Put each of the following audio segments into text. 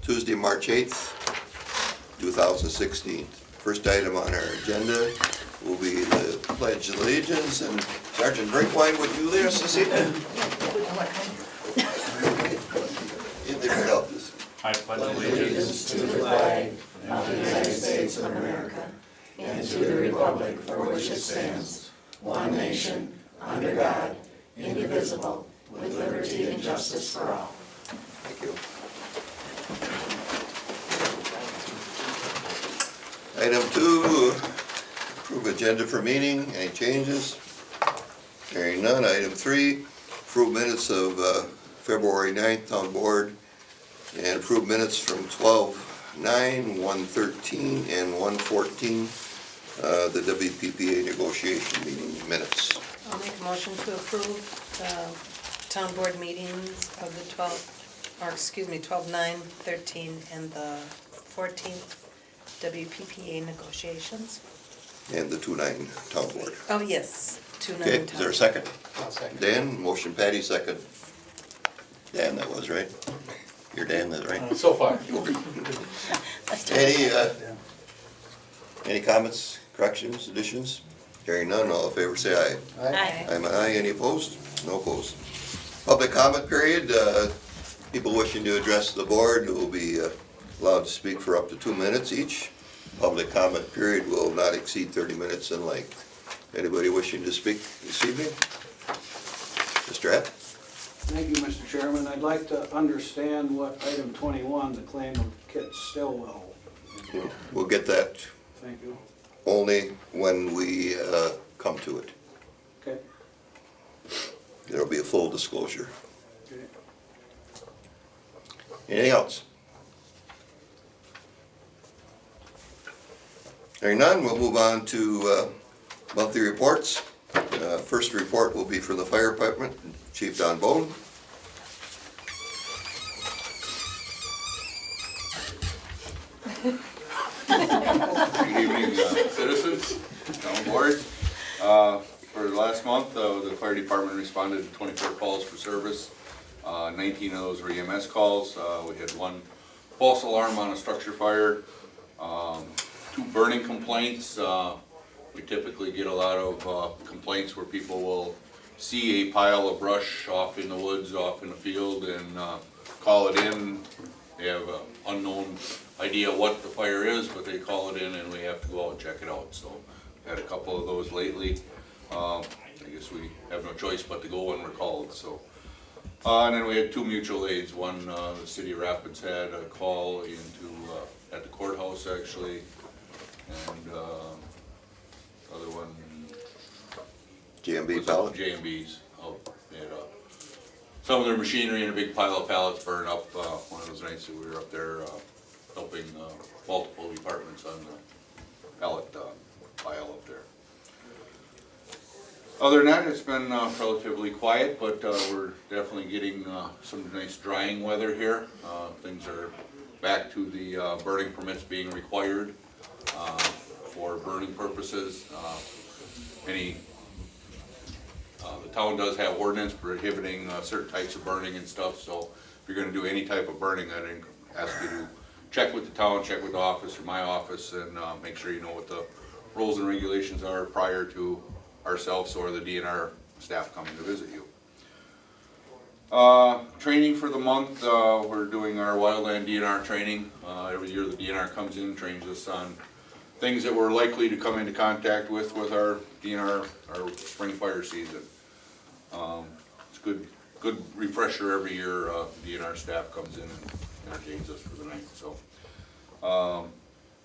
Tuesday, March 8th, 2016. First item on our agenda will be the Pledge of Allegiance, and Sergeant Drinkwine, would you lead us this evening? If they could help us. I pledge allegiance to the flag of the United States of America and to the republic for which it stands, one nation, under God, indivisible, with liberty and justice for all. Thank you. Item 2, approve agenda for meeting. Any changes? Hearing none. Item 3, approve minutes of February 9th town board and approve minutes from 12/9, 1/13, and 1/14, the WPPA negotiation meeting minutes. I'll make a motion to approve the town board meetings of the 12/9, 13, and the 14th WPPA negotiations. And the 2/9 town board. Oh, yes, 2/9 Okay, town. is there a second? I'll second. Dan, motion Patty, second. Dan, that was right. You're Dan, that's right. So far. Any comments, corrections, additions? Hearing none, all in favor say aye. Aye. I'm an aye, any opposed? No opposed. Public comment period, people wishing to address the board will be allowed to speak for up to 2 minutes each. Public comment period will not exceed 30 minutes in length. Anybody wishing to speak this evening? Mr. App? Thank you, Mr. Chairman. I'd like to understand what item 21, the claim of Kit Stillwell. We'll get that Thank you. only when we come to it. Okay. There'll be a full disclosure. Okay. Anything else? Hearing none, we'll move on to monthly reports. First report will be from the fire department, Chief Don Bone. Good evening, citizens, town board. For the last month, the fire department responded to 24 calls for service. 19 of those were EMS calls. We had 1 false alarm on a structure fire, 2 burning complaints. We typically get a lot of complaints where people will see a pile of brush off in the woods, off in the field, and call it in. They have an unknown idea what the fire is, but they call it in and we have to go out and check it out. So had a couple of those lately. I guess we have no choice but to go when we're called. So, and then we had 2 mutual aids. One, the city of Rapids had a call into at the courthouse actually, and other one. GMB pallet. JMBs. They had some of their machinery and a big pile of pallets burned up. One of those nights that we were up there helping multiple departments on the pallet pile up there. Other than that, it's been relatively quiet, but we're definitely getting some nice drying weather here. Things are back to the burning permits being required for burning purposes. The town does have ordinance prohibiting certain types of burning and stuff, so if you're going to do any type of burning, I'd ask you to check with the town, check with the office or my office, and make sure you know what the rules and regulations are prior to ourselves or the DNR staff coming to visit you. Training for the month, we're doing our wildland DNR training. Every year the DNR comes in, trains us on things that we're likely to come into contact with our DNR, our spring fire season. It's good refresher every year. DNR staff comes in and entertains us for the night. So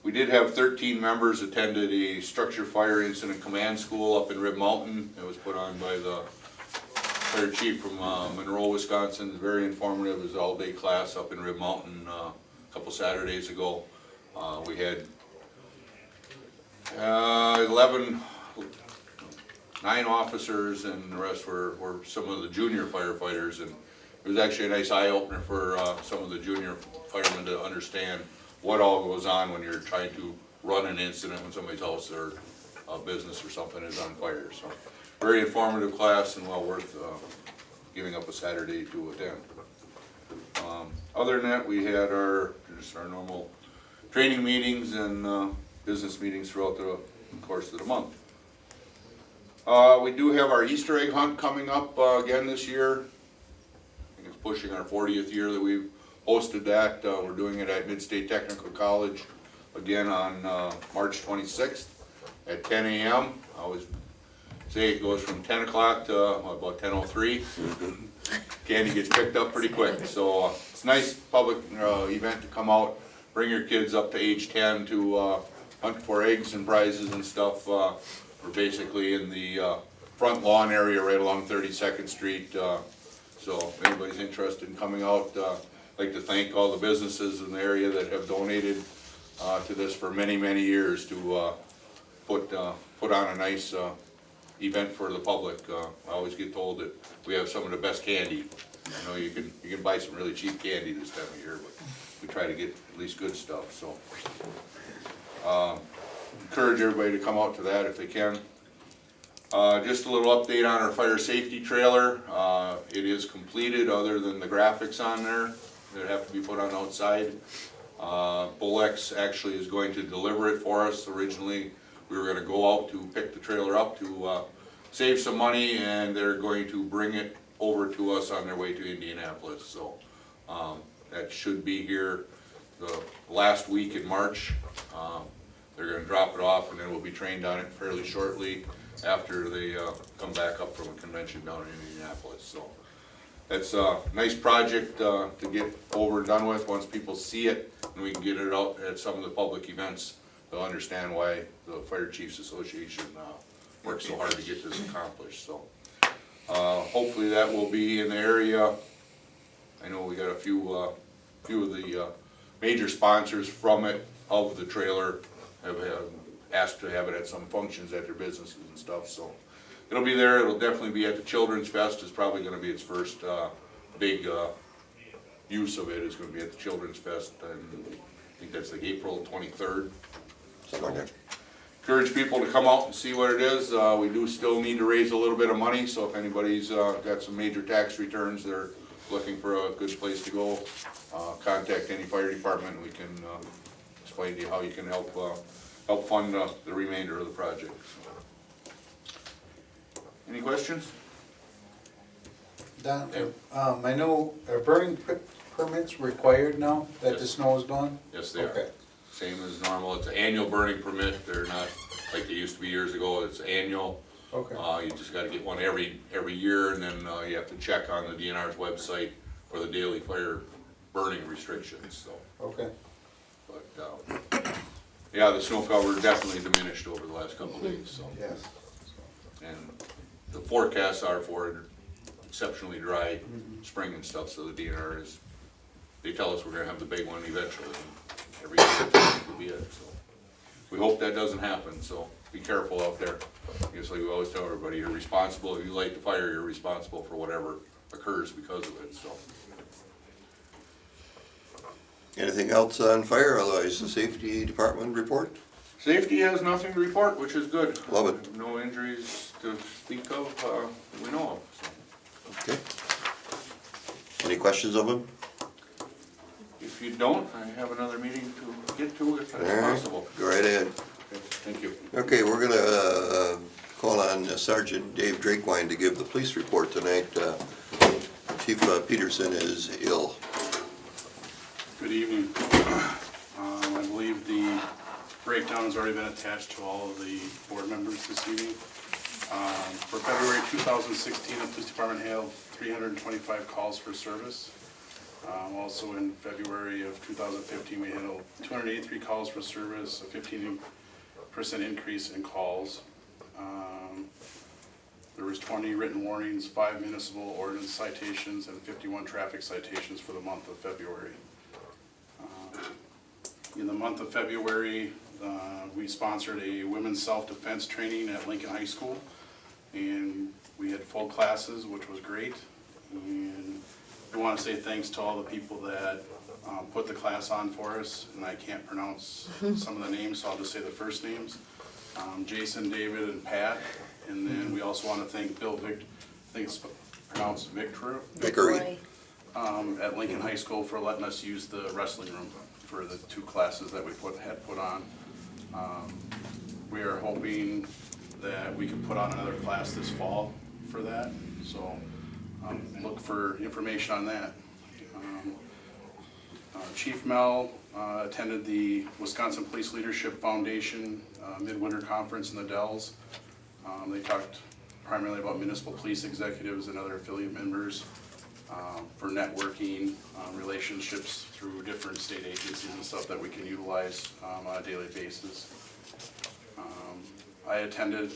we did have 13 members attended a structure fire incident command school up in Rib Mountain. It was put on by the fire chief from Monroe, Wisconsin. It's very informative. It was an all-day class up in Rib Mountain a couple Saturdays ago. We had 9 officers, and the rest were some of the junior firefighters, and it was actually a nice eye-opener for some of the junior firemen to understand what all goes on when you're trying to run an incident when somebody's house or business or something is on fire. So very informative class and well worth giving up a Saturday to attend. Other than that, we had just our normal training meetings and business meetings throughout the course of the month. We do have our Easter egg hunt coming up again this year. I think it's pushing our 40th year that we've hosted that. We're doing it at Mid-State Technical College again on March 26th at 10 a.m. I always say it goes from 10 o'clock to about 10:03. Candy gets picked up pretty quick, so it's a nice public event to come out, bring your kids up to age 10 to hunt for eggs and prizes and stuff. We're basically in the front lawn area right along 32nd Street, so if anybody's interested in coming out, I'd like to thank all the businesses in the area that have donated to this for many, many years to put on a nice event for the public. I always get told that we have some of the best candy. I know you can buy some really cheap candy this time of year, but we try to get at least good stuff, so. Encourage everybody to come out to that if they can. Just a little update on our fire safety trailer. It is completed other than the graphics on there that have to be put on outside. Bullx actually is going to deliver it for us. Originally, we were going to go out to pick the trailer up to save some money, and they're going to bring it over to us on their way to Indianapolis. So that should be here the last week in March. They're going to drop it off, and then we'll be trained on it fairly shortly after they come back up from a convention down in Indianapolis. So that's a nice project to get over and done with. Once people see it and we can get it out at some of the public events, they'll understand why the Fire Chiefs Association works so hard to get this accomplished. So hopefully that will be in the area. I know we got a few of the major sponsors from it, of the trailer, have asked to have it at some functions at their businesses and stuff. So it'll be there. It'll definitely be at the Children's Fest. It's probably going to be its first big use of it. Is going to be at the Children's Fest, and I think that's like April 23rd. So encourage people to come out and see what it is. We do still need to raise a little bit of money, so if anybody's got some major tax returns, they're looking for a good place to go, contact any fire department. We can explain to you how you can help fund the remainder of the project. Any questions? Don, I know, are burning permits required now that the Yes. snow is gone? Yes, they are. Okay. Same as normal. It's an annual burning permit. They're not like they used to be years ago. It's annual. Okay. You just gotta get one every year, and then you have to check on the DNR's website for the daily fire burning restrictions, so. Okay. But, yeah, the snow cover definitely diminished over the last couple of days, so. Yes. And the forecasts are for exceptionally dry spring and stuff, so the DNR they tell us we're gonna have the big one eventually. Every year will be it, so. We hope that doesn't happen, so be careful out there. Just like we always tell everybody, you're responsible, if you light the fire, you're responsible for whatever occurs because of it, so. Anything else on fire, otherwise the safety department report? Safety has nothing to report, which is good. Love it. No injuries to speak of, that we know of, so. Okay. Any questions of him? If you don't, I have another meeting to get to if All that's right, possible. go right ahead. Okay, thank you. Okay, we're gonna call on Sergeant Dave Drakewine to give the police report tonight. Chief Peterson is ill. Good evening. I believe the breakdown has already been attached to all of the board members this evening. For February 2016, the police department held 325 calls for service. Also in February of 2015, we handled 283 calls for service, a 15% increase in calls. There was 20 written warnings, 5 municipal ordinance citations, and 51 traffic citations for the month of February. In the month of February, we sponsored a women's self-defense training at Lincoln High School, and we had full classes, which was great. And I want to say thanks to all the people that put the class on for us, and I can't pronounce some of the names, so I'll just say the first names. Jason, David, and Pat. And then we also want to thank Bill I think it's pronounced Victory. Vickery. at Lincoln High School for letting us use the wrestling room for the 2 classes that we had put on. We are hoping that we can put on another class this fall for that, so look for information on that. Chief Mel attended the Wisconsin Police Leadership Foundation Midwinter Conference in the Dells. They talked primarily about municipal police executives and other affiliate members for networking, relationships through different state agencies and stuff that we can utilize on a daily basis. I attended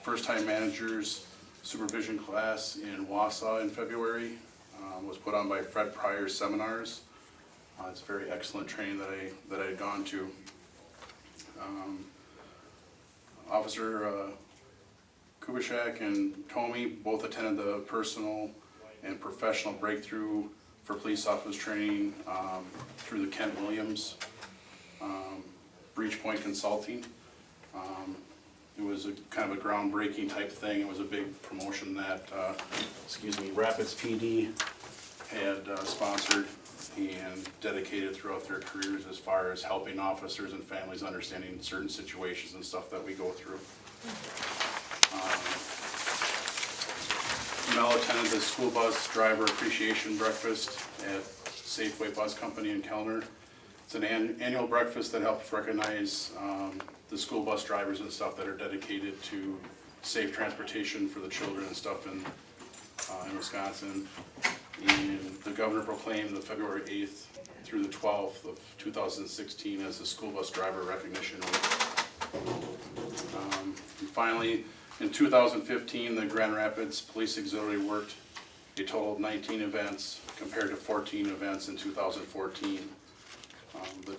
first-time managers supervision class in Wausau in February. Was put on by Fred Pryor's seminars. It's a very excellent training that I had gone to. Officer Kubishak and Tomey both attended the personal and professional breakthrough for police officers training through the Kent Williams Breach Point Consulting. It was a kind of a groundbreaking type thing. It was a big promotion that, Rapids PD had sponsored and dedicated throughout their careers as far as helping officers and families understanding certain situations and stuff that we go through. Mel attended the school bus driver appreciation breakfast at Safeway Bus Company in Kellner. It's an annual breakfast that helps recognize the school bus drivers and stuff that are dedicated to safe transportation for the children and stuff in Wisconsin. And the governor proclaimed the February 8th through the 12th of 2016 as the School Bus Driver Recognition Week. And finally, in 2015, the Grand Rapids Police Auxiliary worked a total of 19 events compared to 14 events in 2014. The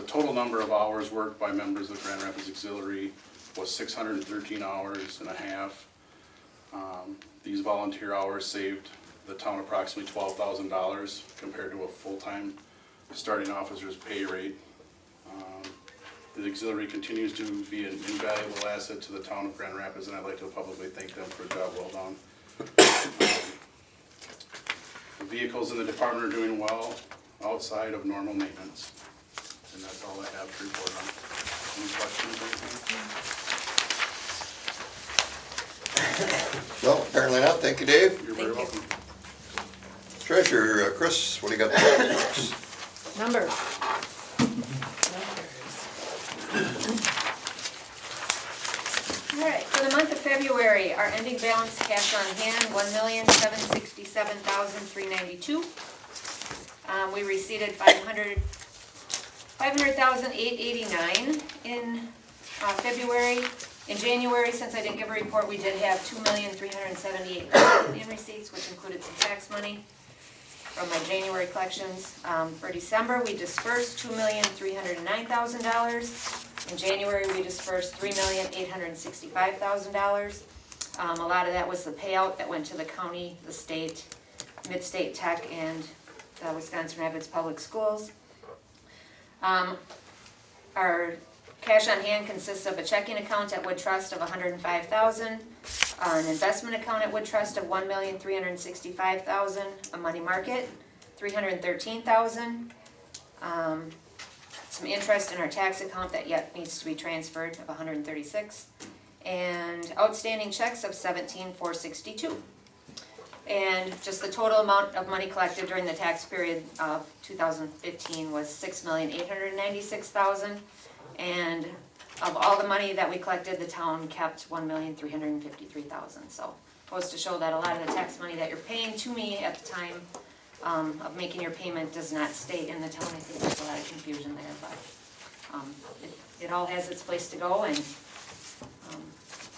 total number of hours worked by members of the Grand Rapids Auxiliary was 613 hours and a half. These volunteer hours saved the town approximately $12,000 compared to a full-time starting officer's pay rate. The auxiliary continues to be an invaluable asset to the town of Grand Rapids, and I'd like to publicly thank them for a job well done. The vehicles in the department are doing well outside of normal maintenance. And that's all I have to report on. Any questions or anything? No, apparently not. Thank you, Dave. You're very Thank you. welcome. Treasurer, Chris, what do you got? Numbers. All right, for the month of February, our ending balance cash on hand, $1,767,392. We received $500,889 in February. In January, since I didn't give a report, we did have $2,378,000 in receipts, which included some tax money from my January collections. For December, we dispersed $2,309,000. In January, we dispersed $3,865,000. A lot of that was the payout that went to the county, the state, Mid-State Tech, and the Wisconsin Rapids Public Schools. Our cash on hand consists of a checking account at Wood Trust of $105,000, an investment account at Wood Trust of $1,365,000, a money market, $313,000, some interest in our tax account that yet needs to be transferred of $136,000, and outstanding checks of $17,462. And just the total amount of money collected during the tax period of 2015 was $6,896,000. And of all the money that we collected, the town kept $1,353,000. So goes to show that a lot of the tax money that you're paying to me at the time of making your payment does not stay in the town. I think there's a lot of confusion there, but it all has its place to go, and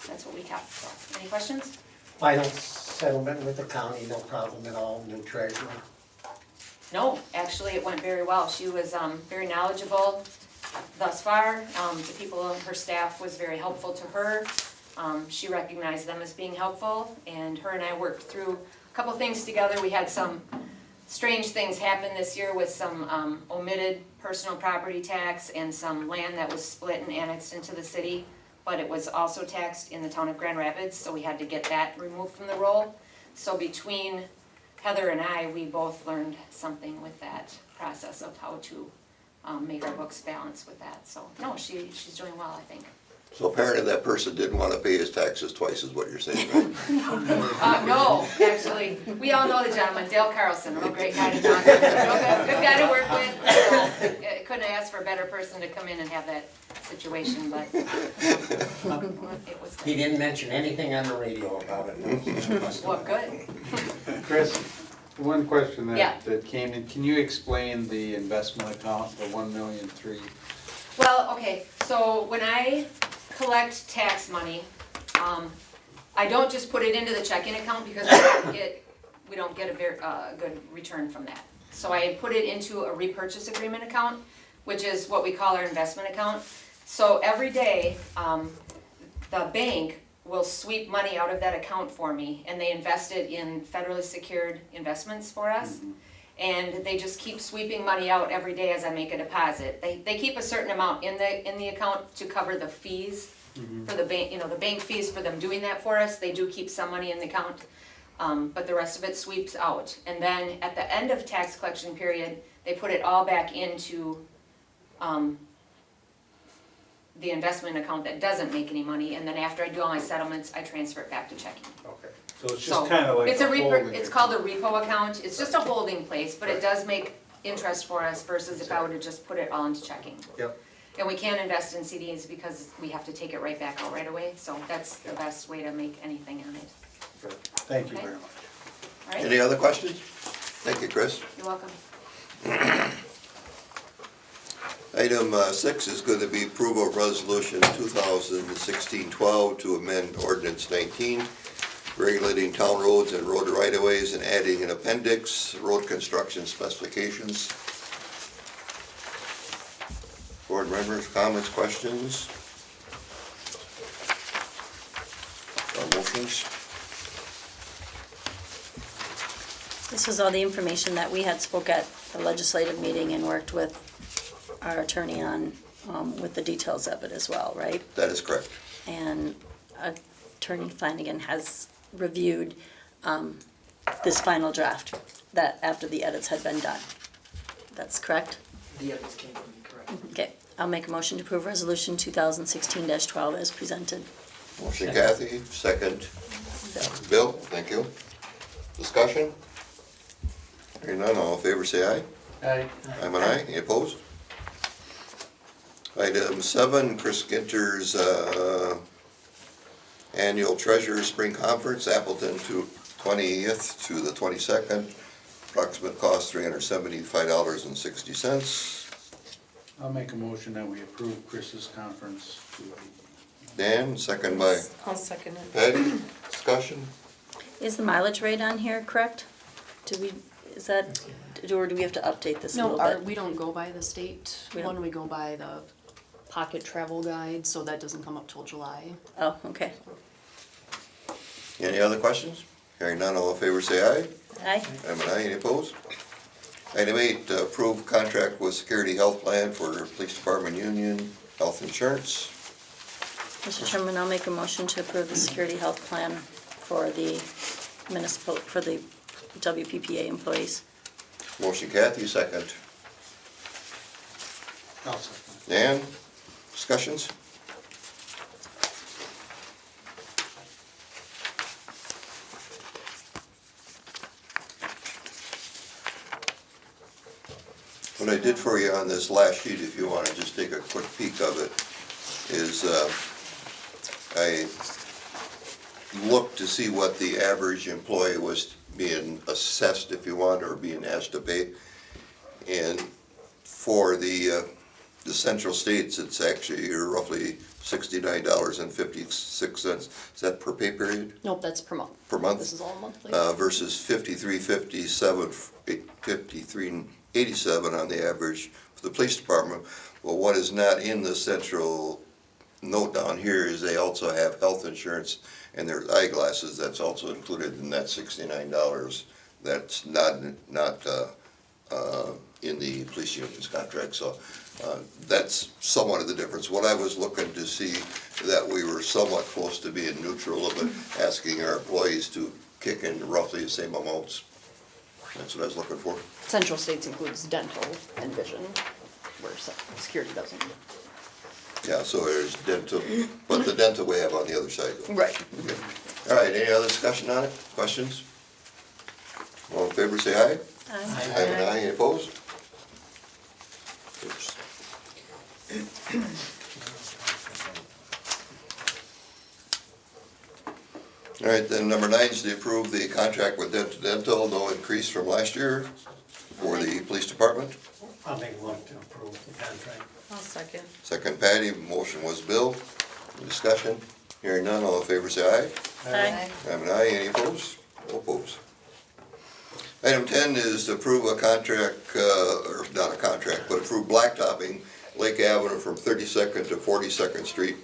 that's what we kept. So, any questions? Final settlement with the county, no problem at all, new treasurer. No, actually, it went very well. She was very knowledgeable thus far. The people on her staff was very helpful to her. She recognized them as being helpful, and her and I worked through a couple things together. We had some strange things happen this year with some omitted personal property tax and some land that was split and annexed into the city, but it was also taxed in the town of Grand Rapids, so we had to get that removed from the roll. So between Heather and I, we both learned something with that process of how to make our books balance with that. So, no, she's doing well, I think. So apparently that person didn't want to pay his taxes twice is what you're saying, right? No, actually, we all know the gentleman, Dale Carlson, real great guy to talk to, good guy to work with. So, couldn't ask for a better person to come in and have that situation, but it was He good. didn't mention anything on the radio about it. Well, good. Chris, one question Yeah. that came in, can you explain the investment account, the 1,000,003? Well, okay, so when I collect tax money, I don't just put it into the checking account because we don't get a very good return from that. So I put it into a repurchase agreement account, which is what we call our investment account. So every day, the bank will sweep money out of that account for me, and they invest it in federally secured investments for us. And they just keep sweeping money out every day as I make a deposit. They keep a certain amount in the account to cover the fees for the bank, the bank fees for them doing that for us. They do keep some money in the account, but the rest of it sweeps out. And then at the end of tax collection period, they put it all back into the investment account that doesn't make any money. And then after I do all my settlements, I transfer it back to checking. Okay, so it's just kind of like It's a a holding it's called a account. repo account, it's just a holding place, but it does make interest for us versus if I would have just put it all into checking. Yep. And we can't invest in CDs because we have to take it right back out right away, so that's the best way to make anything on it. Good. Thank you Okay. very much. All right, Any other questions? Thank you, Chris. you're welcome. Item 6 is going to be approval of resolution 2016-12 to amend ordinance 19, regulating town roads and road right-of-ways and adding an appendix, road construction specifications. Board members, comments, questions? Motions? This was all the information that we had spoke at the legislative meeting and worked with our attorney on, with the details of it as well, right? That is correct. And Attorney Flanagan has reviewed this final draft that after the edits had been done. That's correct? The edits came from me, correct? Okay, I'll make a motion to approve resolution 2016-12 as presented. Motion Kathy, second Bill, thank you. Discussion? Hearing none, all in favor say aye. Aye. I'm an aye, any opposed? Item 7, Chris Ginter's annual Treasurer Spring Conference, Appleton to 20th to the 22nd. Approximate cost $375.60. I'll make a motion that we approve Chris's conference. Dan, second by I'll second it. Patty, discussion? Is the mileage rate on here correct? Or do we have to update this a No, little bit? we don't go by the state We don't- one, we go by the pocket travel guide, so that doesn't come up till July. Oh, okay. Any other questions? Hearing none, all in favor say aye. Aye. I'm an aye, any opposed? Item 8, approve contract with Security Health Plan for Police Department Union Health Insurance. Mr. Chairman, I'll make a motion to approve the security health plan for the WPPA employees. Motion Kathy, second. I'll second. Dan, discussions? What I did for you on this last sheet, if you want to just take a quick peek of it, is I looked to see what the average employee was being assessed, if you want, or being asked to pay. And for the central states, it's actually roughly $69.56. Is that per pay period? Nope, that's per month. Per month? This is all monthly. Versus 53.87 on the average for the police department. Well, what is not in the central note down here is they also have health insurance and their eyeglasses. That's also included in that $69. That's not in the police union's contract. So that's somewhat of the difference. What I was looking to see that we were somewhat close to being neutral, but asking our employees to kick in roughly the same amounts That's what I was looking for. Central States includes dental and vision, where security doesn't. Yeah, so there's dental, but the dental we have on the other side. Right. Okay. All right, any other discussion on it? Questions? All in favor, say aye. Aye and aye, any opposed? Oops. All right, then number 9 is to approve the contract with Dental, no increase from last year for the police department. I'll make one to approve the contract. I'll second. Second Patty, motion was Bill. Any discussion? Hearing none, all in favor say aye. Aye. I'm an aye, any opposed? No opposed. Item 10 is to approve a contract, or not a contract, but approve blacktopping Lake Avenue from 32nd to 42nd Street,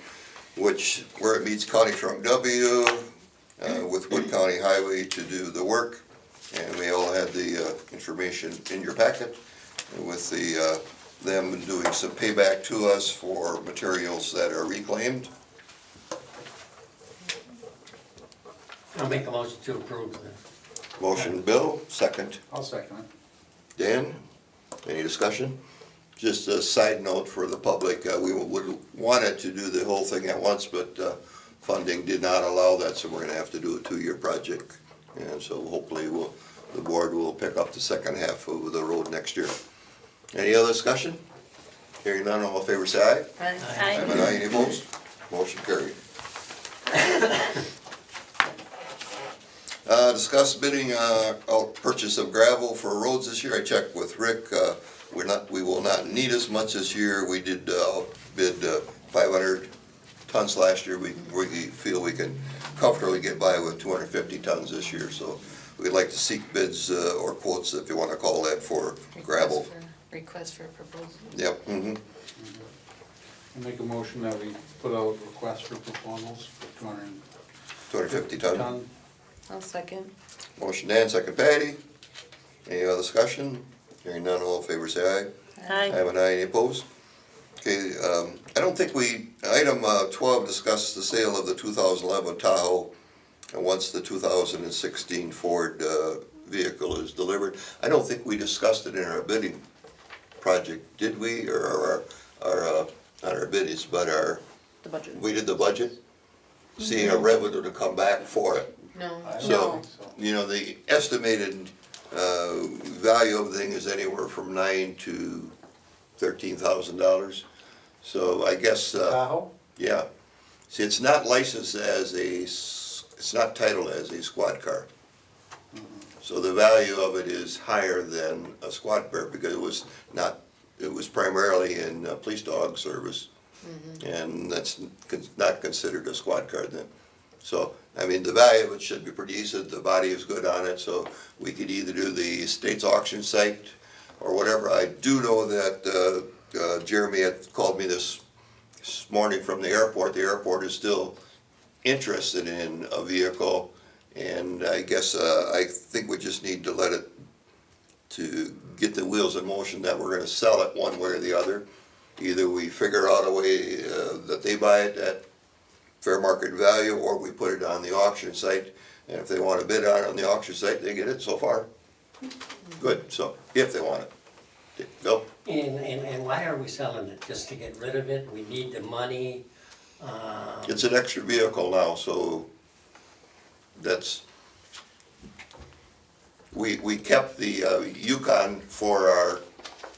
which, where it meets County Trunk W, with Wood County Highway to do the work. And we all had the information in your packet with the, them doing some payback to us for materials that are reclaimed. I'll make a motion to approve the Motion Bill, second. I'll second it. Dan, any discussion? Just a side note for the public, we would wanted to do the whole thing at once, but funding did not allow that, so we're gonna have to do a 2-year project. And so hopefully the board will pick up the second half of the road next year. Any other discussion? Hearing none, all in favor say aye. Aye. I'm an aye, any opposed? Motion carried. Discuss bidding, purchase of gravel for roads this year. I checked with Rick, we will not need as much this year. We did, bid 500 tons last year. We feel we can comfortably get by with 250 tons this year, so we'd like to seek bids, or quotes, if you wanna call that, for gravel. Request for proposal. Yep, I make a motion that we put out requests for proposals for 250 200 ton. ton. I'll second. Motion Dan, second Patty. Any other discussion? Hearing none, all in favor say aye. I Aye. have an aye, any opposed? Okay, I don't think item 12 discussed the sale of the 2011 Tahoe, and once the 2016 Ford vehicle is delivered. I don't think we discussed it in our bidding project, did we? Or not our biddings, but The budget. we did the budget? Seeing a revenue to come back for it. No. I don't So, think so. you know, the estimated value of the thing is anywhere from $9,000 to $13,000. So I guess, Tahoe? yeah. See, it's not licensed as it's not titled as a squad car. So the value of it is higher than a squad car because it was primarily in police dog service. And that's not considered a squad car then. So, I mean, the value of it should be pretty decent, the body is good on it, so we could either do the state's auction site or whatever. I do know that Jeremy had called me this morning from the airport. The airport is still interested in a vehicle, and I guess, I think we just need to let it, to get the wheels in motion that we're gonna sell it one way or the other. Either we figure out a way that they buy it at fair market value, or we put it on the auction site, and if they want to bid on the auction site, they get it so far. Good, so, if they want it. Bill? And why are we selling it? Just to get rid of it? We need the money? It's an extra vehicle now, so that's, we kept the Yukon for our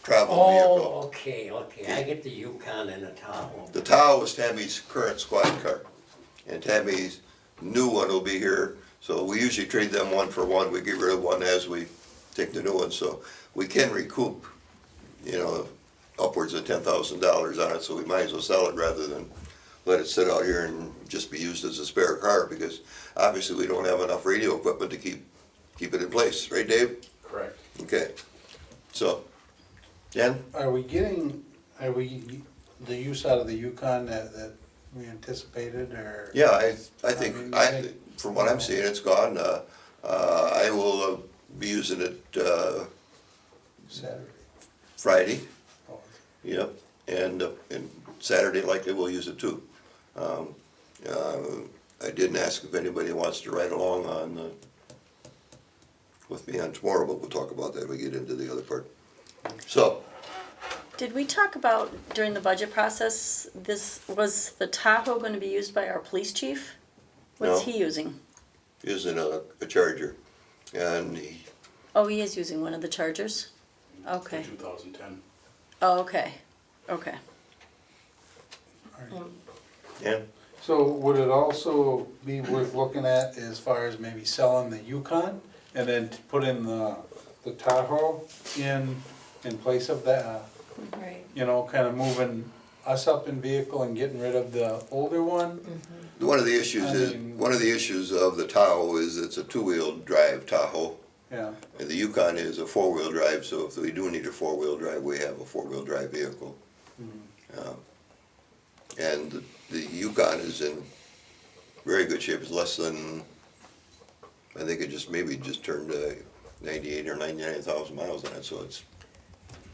travel vehicle. Oh, okay, I get the Yukon and the Tahoe. The Tahoe is Tammy's current squad car, and Tammy's new one will be here, so we usually trade them one for one. We get rid of one as we take the new one, so we can recoup, you know, upwards of $10,000 on it, so we might as well sell it rather than let it sit out here and just be used as a spare car, because obviously we don't have enough radio equipment to keep it in place, right, Dave? Correct. Okay, so, Jen? Are we the use out of the Yukon that we anticipated, or? Yeah, I think, mean, from what I'm seeing, it's gone. I will be using it Saturday. Friday, Oh, yep, and Saturday likely we'll use it too. I didn't ask if anybody wants to ride along on with me on tomorrow, but we'll talk about that when we get into the other part. So, Did we talk about during the budget process, was the Tahoe gonna be used by our police chief? What's No. he using? using a Charger, and he, Oh, he is using one of the Chargers? Okay. 2010. Oh, okay, okay. yeah, So would it also be worth looking at as far as maybe selling the Yukon and then to put in the Tahoe in place of that? Right. You know, kind of moving us up in vehicle and getting rid of the older one? one of the issues one of the issues of the Tahoe is it's a two-wheel drive Tahoe. Yeah, And the Yukon is a four-wheel drive, so if we do need a four-wheel drive, we have a four-wheel drive vehicle. And the Yukon is in very good shape, it's less than, I think it maybe just turned 98 or 99,000 miles on it, so it's,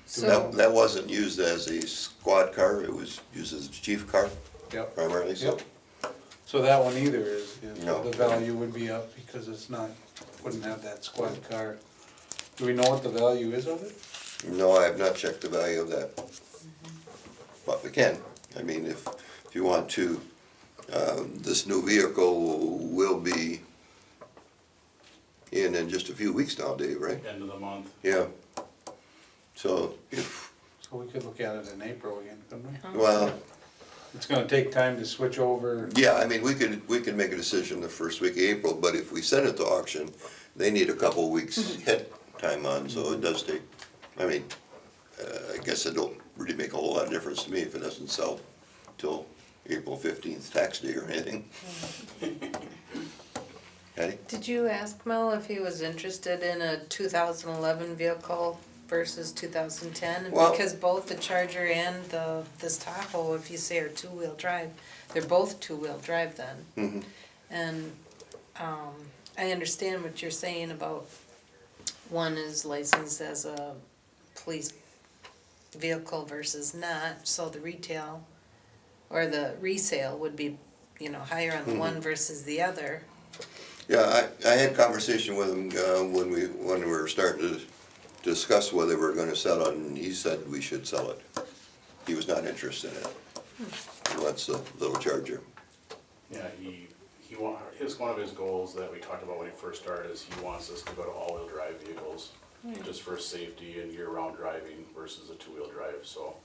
So, that wasn't used as a squad car, it was used as a chief car yep. primarily, so. Yep. So that one either is No. the value would be up because it's not, wouldn't have that squad car. Do we know what the value is of it? No, I have not checked the value of that. But we can, I mean, if you want to, this new vehicle will be in just a few weeks now, Dave, right? End of the month. Yeah. So if, So we could look at it in April again, couldn't we? well, It's gonna take time to switch over. yeah, I mean, we can make a decision the first week of April, but if we send it to auction, they need a couple of weeks head time on, so it does take, I mean, I guess it don't really make a whole lot of difference to me if it doesn't sell till April 15th, tax day or anything. Patty? did you ask Mel if he was interested in a 2011 vehicle versus 2010? Well- Because both the Charger and this Tahoe, if you say are two-wheel drive, they're both two-wheel drive then. Mhm. And I understand what you're saying about one is licensed as a police vehicle versus not, so the retail or the resale would be, higher on the one versus the other. Yeah, I had conversation with him when we were starting to discuss whether we were gonna sell it, and he said we should sell it. He was not interested in it. He wants the little Charger. Yeah, one of his goals that we talked about when he first started is he wants us to go to all-wheel drive vehicles, just for safety and year-round driving versus a two-wheel drive, so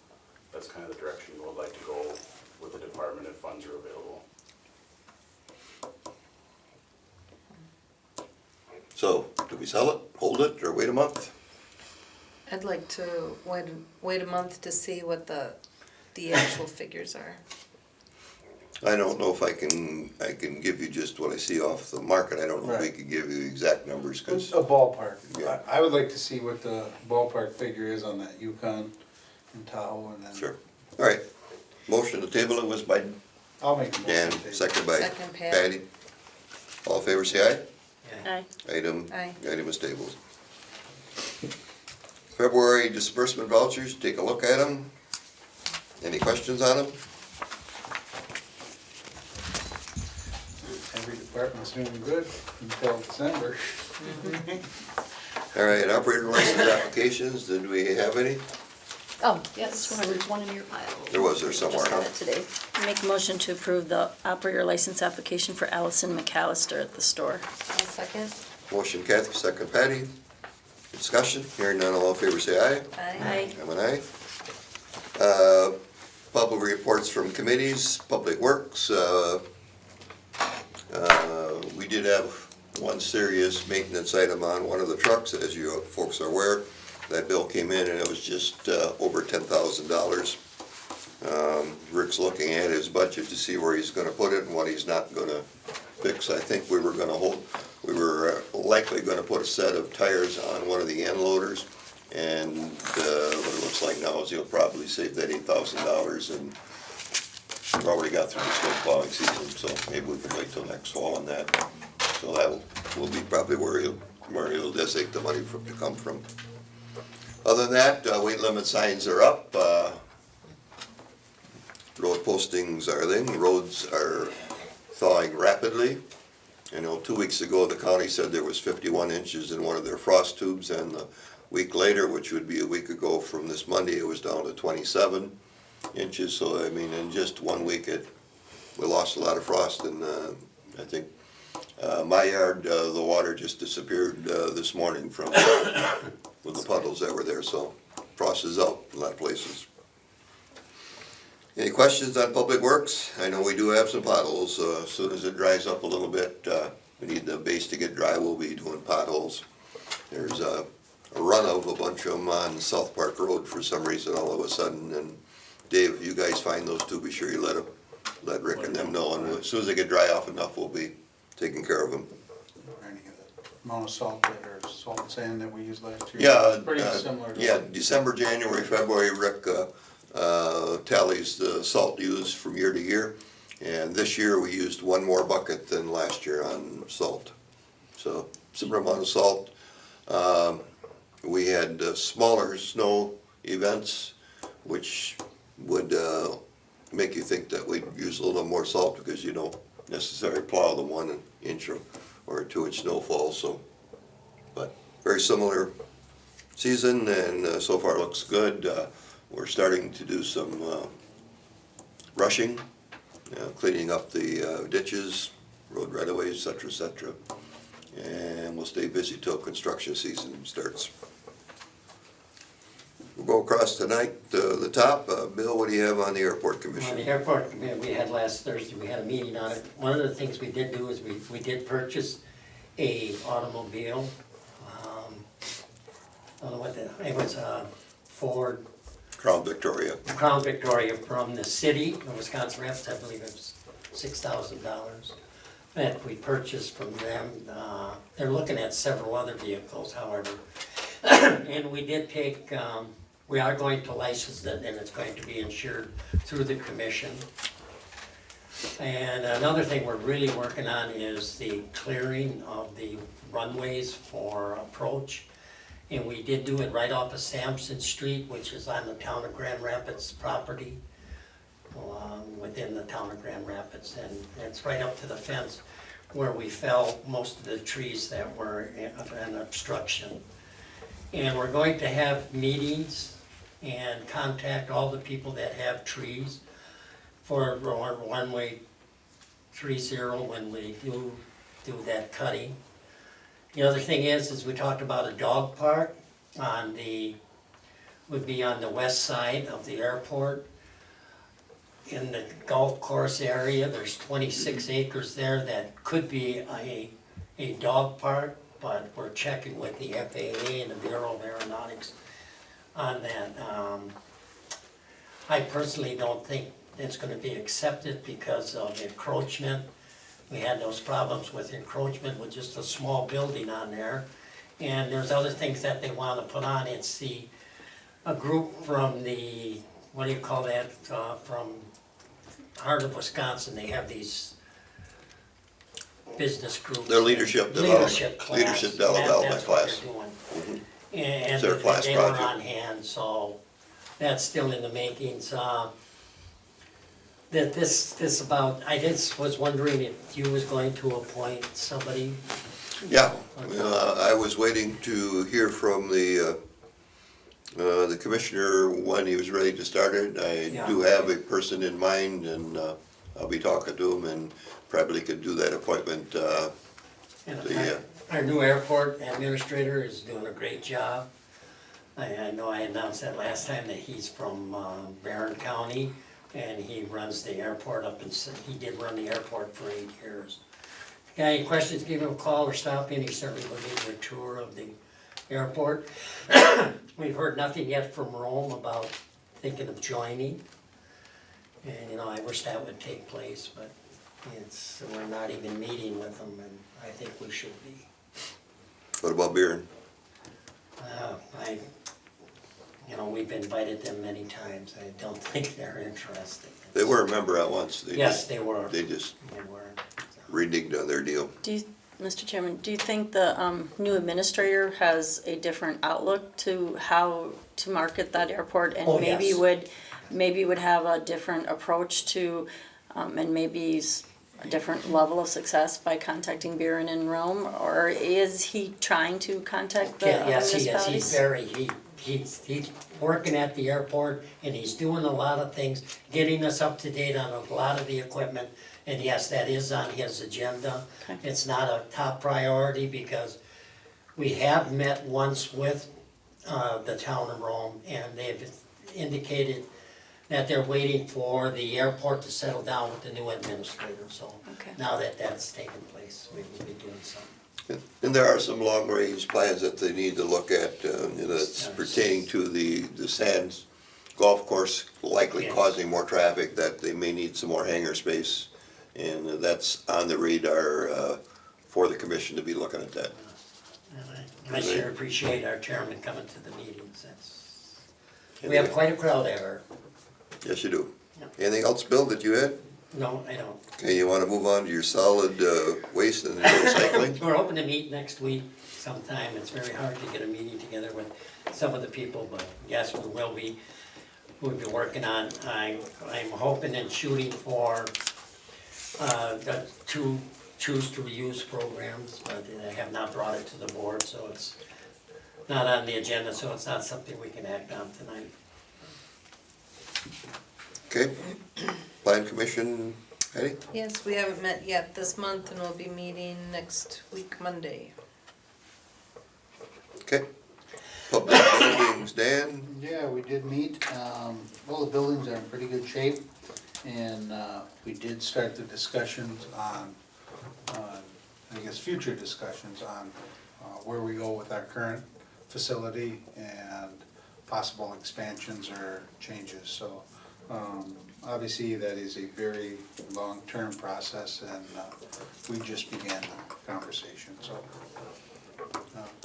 that's kind of the direction we would like to go with the department if funds are available. So, do we sell it, hold it, or wait a month? I'd like to wait a month to see what the actual figures are. I don't know if I can give you just what I see off the market, I don't know if we Right. could give you exact numbers, A cause, ballpark. Yeah. I would like to see what the ballpark figure is on that Yukon and Tahoe and then. sure. All right, motion to table it was by I'll make a Dan, motion. to- second by Second, Pat. Patty. All in favor, say aye. Aye. Item Aye. is tabled. February disbursement vouchers, take a look at them. Any questions on them? Every department's doing good until December. All right, operator license applications, did we have any? Oh, yes, there's one in your pile. There somewhere, Just huh? got it today. Make a motion to approve the operator license application for Allison McAllister at the store. I'll second. Motion Kathy, second Patty. Discussion, hearing none, all in favor say aye. Aye. I'm an aye. Public reports from committees, Public Works, we did have one serious maintenance item on one of the trucks, as you folks are aware. That bill came in and it was just over $10,000. Rick's looking at his budget to see where he's gonna put it and what he's not gonna fix. I think we were likely gonna put a set of tires on one of the end loaders. And what it looks like now is he'll probably save that $8,000, and we've already got through the snow plowing season, so maybe we can wait till next fall on that. So that will be probably where he'll designate the money to come from. Other than that, weight limit signs are up, road postings are roads are thawing rapidly. You know, 2 weeks ago, the county said there was 51 inches in one of their frost tubes, and a week later, which would be a week ago from this Monday, it was down to 27 inches. So, I mean, in just 1 week, we lost a lot of frost, and I think my yard, the water just disappeared this morning from with the puddles that were there, so frost is out in a lot of places. Any questions on Public Works? I know we do have some potholes. As soon as it dries up a little bit, we need the base to get dry, we'll be doing potholes. There's a run of a bunch of them on South Park Road for some reason all of a sudden. And Dave, if you guys find those two, be sure you let Rick and them know. And as soon as they get dry off enough, we'll be taking care of them. Amount of salt or salt and sand that we used last year. Yeah, Pretty similar to. yeah, December, January, February, Rick tallies the salt used from year to year. And this year we used one more bucket than last year on salt. So similar amount of salt. We had smaller snow events, which would make you think that we'd use a little more salt because you don't necessarily plow the 1 inch or 2 inch snowfall. So, but very similar season, and so far looks good. We're starting to do some rushing, cleaning up the ditches, road right-of-ways, et cetera, and we'll stay busy till construction season starts. We'll go across tonight to the top. Bill, what do you have on the Airport On Commission? the airport, we had last Thursday, we had a meeting on it. One of the things we did do is we did purchase a automobile. I don't know what it was, Ford Crown Victoria. Crown Victoria from the city of Wisconsin Rapids, I believe it was $6,000 that we purchased from them. They're looking at several other vehicles, however. And we did take, we are going to license it, and it's going to be insured through the commission. And another thing we're really working on is the clearing of the runways for approach. And we did do it right off of Sampson Street, which is on the town of Grand Rapids property, within the town of Grand Rapids. And it's right up to the fence where we fell most of the trees that were an obstruction. And we're going to have meetings and contact all the people that have trees for our one-way 30 when we do that cutting. The other thing is we talked about a dog park would be on the west side of the airport. In the golf course area, there's 26 acres there that could be a dog park, but we're checking with the FAA and the Bureau of Aeronautics on that. I personally don't think it's gonna be accepted because of encroachment. We had those problems with encroachment with just a small building on there. And there's other things that they want to put on. It's a group from the, what do you call that, from heart of Wisconsin. They have these business groups. Their leadership development class. Leadership development That's what class. they're doing. Mhm. And It's their class they were project. on hand, so that's still in the makings. That this about, I just was wondering if you was going to appoint somebody. Yeah, I was waiting to hear from the commissioner when he was ready to start it. I do have a person in mind, and I'll be talking to him and probably could do that appointment. Our new airport administrator is doing a great job. I know I announced that last time that he's from Barron County, and he runs the airport he did run the airport for 8 years. If you got any questions, give him a call or stop in, he certainly will give you a tour of the airport. We've heard nothing yet from Rome about thinking of joining. And I wish that would take place, but we're not even meeting with them, and I think we should be. What about Buren? We've invited them many times. I don't think they're interested. They were a member at once. Yes, they were. They just They were. reneged on their deal. Mr. Chairman, do you think the new administrator has a different outlook to how to market that airport? And Yes. maybe would have a different approach to, and maybe a different level of success by contacting Buren and Rome, or is he trying to contact the other Yes, he is, municipalities? he's very, he's working at the airport, and he's doing a lot of things, getting us up to date on a lot of the equipment, and yes, that is on his agenda. Okay. It's not a top priority, because we have met once with, the town of Rome, and they've indicated that they're waiting for the airport to settle down with the new administrator, so Okay. now that that's taken place, we will be doing something. And there are some long-range plans that they need to look at, that's pertaining to the Sands golf course likely Yeah. causing more traffic, that they may need some more hangar space. And that's on the radar for the commission to be looking at that. I sure appreciate our chairman coming to the meetings, we have quite a crowd there. Yes, you do. Yeah. Anything else, Bill, that you had? No, I don't. Okay, you wanna move on to your solid waste and recycling? We're hoping to meet next week sometime. It's very hard to get a meeting together with some of the people, but yes, we will be. We'll be working on, I'm hoping and shooting for the two choose to reuse programs, but I have not brought it to the board, so it's not on the agenda, so it's not something we can act on tonight. Okay, plan commission, Heidi? Yes, we haven't met yet this month, and we'll be meeting next week, Monday. Okay. Public buildings, Dan? Yeah, we did meet, well, the buildings are in pretty good shape, and, we did start the discussions on, I guess, future discussions on, where we go with our current facility and possible expansions or changes, so, obviously, that is a very long-term process, and, we just began the conversation, so.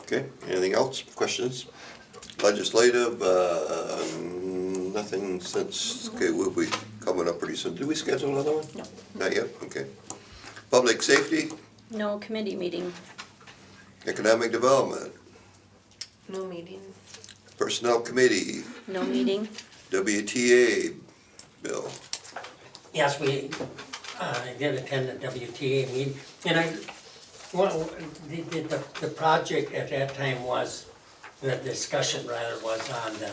Okay, anything else, questions? Legislative, nothing since, okay, we'll be coming up pretty soon. Did we schedule another one? No. Not yet, okay. Public safety, No committee meeting. economic development, No meeting. personnel committee, No meeting. WTA, Bill. Yes, I did attend the WTA meeting, and well, the project at that time was, the discussion rather was on the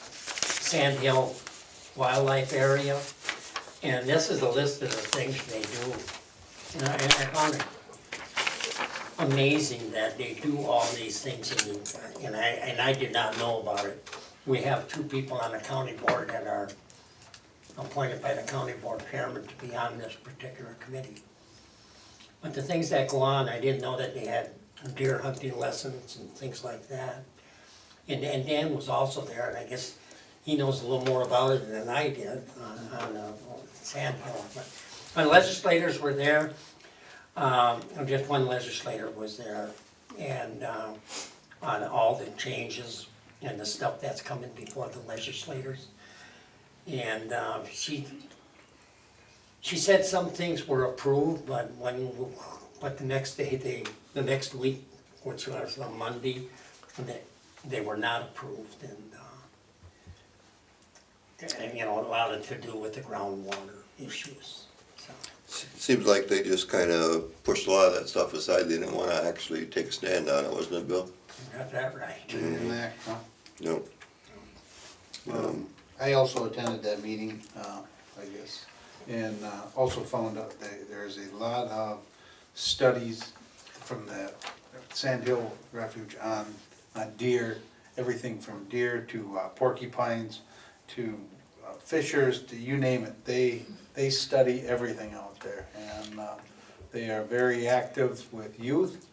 Sand Hill Wildlife Area, and this is a list of the things they do. And I found it amazing that they do all these things, and I did not know about it. We have two people on the county board that are appointed by the county board chairman to be on this particular committee. But the things that go on, I didn't know that they had deer hunting lessons and things like that. And Dan was also there, and I guess he knows a little more about it than I did on Sand Hill. But legislators were there, just one legislator was there, and on all the changes and the stuff that's coming before the legislators. And she said some things were approved, but the next day, the next week, which was on Monday, they were not approved, and a lot of it to do with the groundwater issues, so. Seems like they just kind of pushed a lot of that stuff aside. They didn't want to actually take a stand on it, wasn't it, Bill? Got that right. Nah, no. No. I also attended that meeting, I guess, and also found out that there's a lot of studies from the Sand Hill Refuge on deer, everything from deer to porcupines to fishers to you name it. They study everything out there, and they are very active with youth,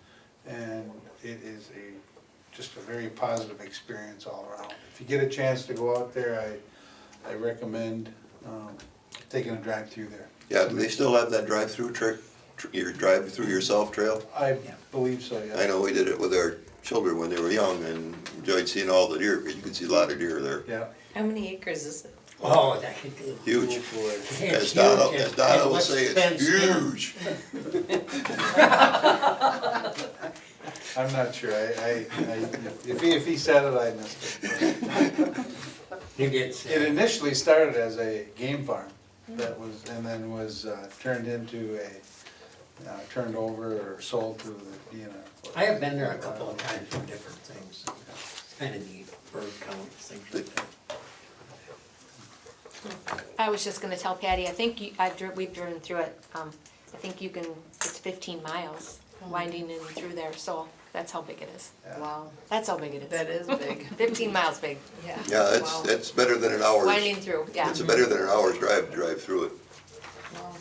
and it is just a very positive experience all around. If you get a chance to go out there, I recommend taking a drive through there. Yeah, do they still have that drive-through your drive-through yourself trail? I believe so, yeah. I know we did it with our children when they were young and enjoyed seeing all the deer, because you could see a lot of deer there. Yeah. How many acres is it? Oh, that could be. Huge. It's As huge, Donna and will what's say, it's fenced in. huge. I'm not sure, if he said it, I missed it. You did It say, initially started as a game farm, that was, and then was turned into turned over or sold to the DNR. I have been there a couple of times for different things. It's kind of neat, bird counts, things like that. I was just gonna tell Patty, I think we've driven through it, I think you can, it's 15 miles winding in through there, so that's how big it is. Wow, That's how big it is. that is big, 15 miles big, yeah. Yeah, Wow. it's better than an hour's. winding through, yeah. It's better than an hour's drive to drive through it, Wow.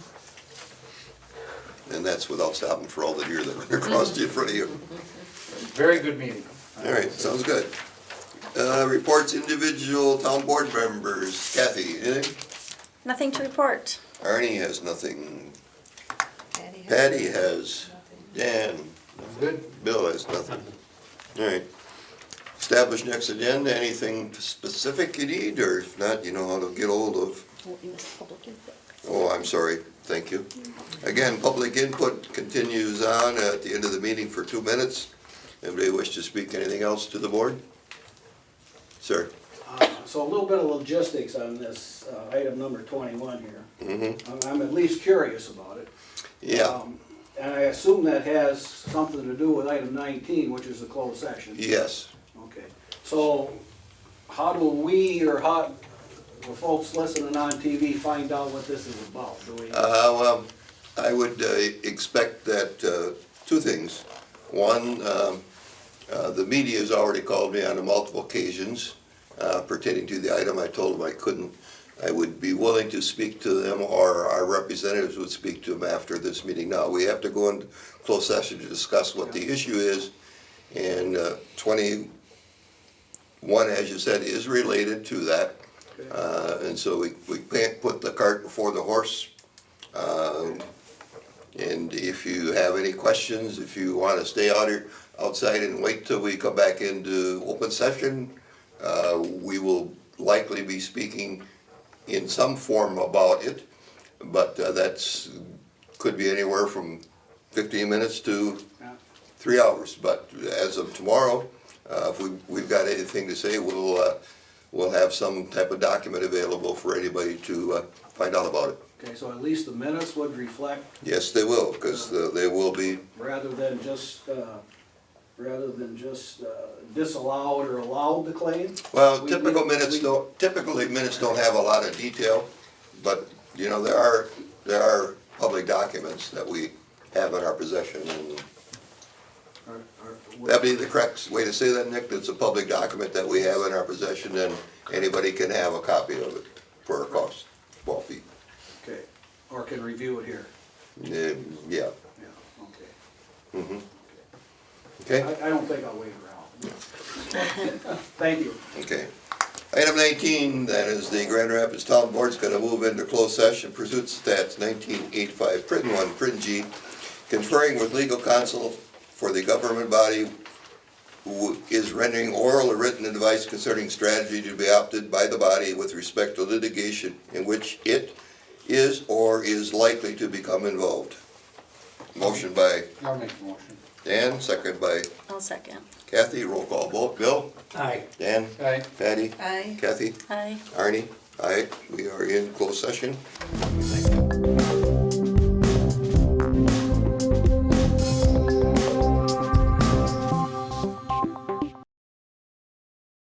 and that's without stopping for all the deer that run across in front of you. Very good meeting. All right, sounds good. Reports individual town board members. Kathy, anything? Nothing to report. Arnie has nothing. Patty has Patty has. nothing. Dan. Good. Bill has nothing. All right. Establish next agenda. Anything specific you need, or if not, you know how to get hold of. Oh, you missed public input. Oh, I'm sorry. Thank you. Again, public input continues on at the end of the meeting for 2 minutes. Anybody wish to speak anything else to the board? Sir? So a little bit of logistics on this, item number 21 here. Mm-hmm. I'm at least curious about it. Yeah, And I assume that has something to do with item 19, which is the closed session. yes. Okay, so how do we, or how, the folks listening on TV find out what this is about? Do we? Well, I would expect that, two things. One, the media has already called me on multiple occasions pertaining to the item. I told them I would be willing to speak to them, or our representatives would speak to them after this meeting. Now, we have to go into closed session to discuss what the issue is, and 21, as you said, is related to that. And so we can't put the cart before the horse. And if you have any questions, if you want to stay outside and wait till we come back into open session, we will likely be speaking in some form about it, but could be anywhere from 15 minutes to 3 hours. But as of tomorrow, if we've got anything to say, we'll have some type of document available for anybody to find out about it. Okay, so at least the minutes would reflect, Yes, they will, because they will be, rather than just disallowed or allowed the claim? well, We- typical we- minutes we- typically minutes don't have a lot of detail, but, you know, there are public documents that we have in our possession, and that'd be the correct way to say that, Nick. It's a public document that we have in our possession, and anybody can have a copy of it for a cost, small fee. Okay, or can review it here? Yeah, Yeah, okay. mm-hmm. Okay, I don't think I'll wait around. Thank you. okay. Item 19, that is the Grand Rapids Town Board's gonna move into closed session pursuant to stats 1985, print 1, print G, conferring with legal counsel for the government body who is rendering oral or written advice concerning strategy to be opted by the body with respect to litigation in which it is or is likely to become involved. Motion by I'll make the motion. Dan, second by I'll second. Kathy, roll call vote. Bill? Aye. Dan? Aye. Patty? Aye. Kathy? Aye. Arnie? Aye. We are in closed session. Thank you.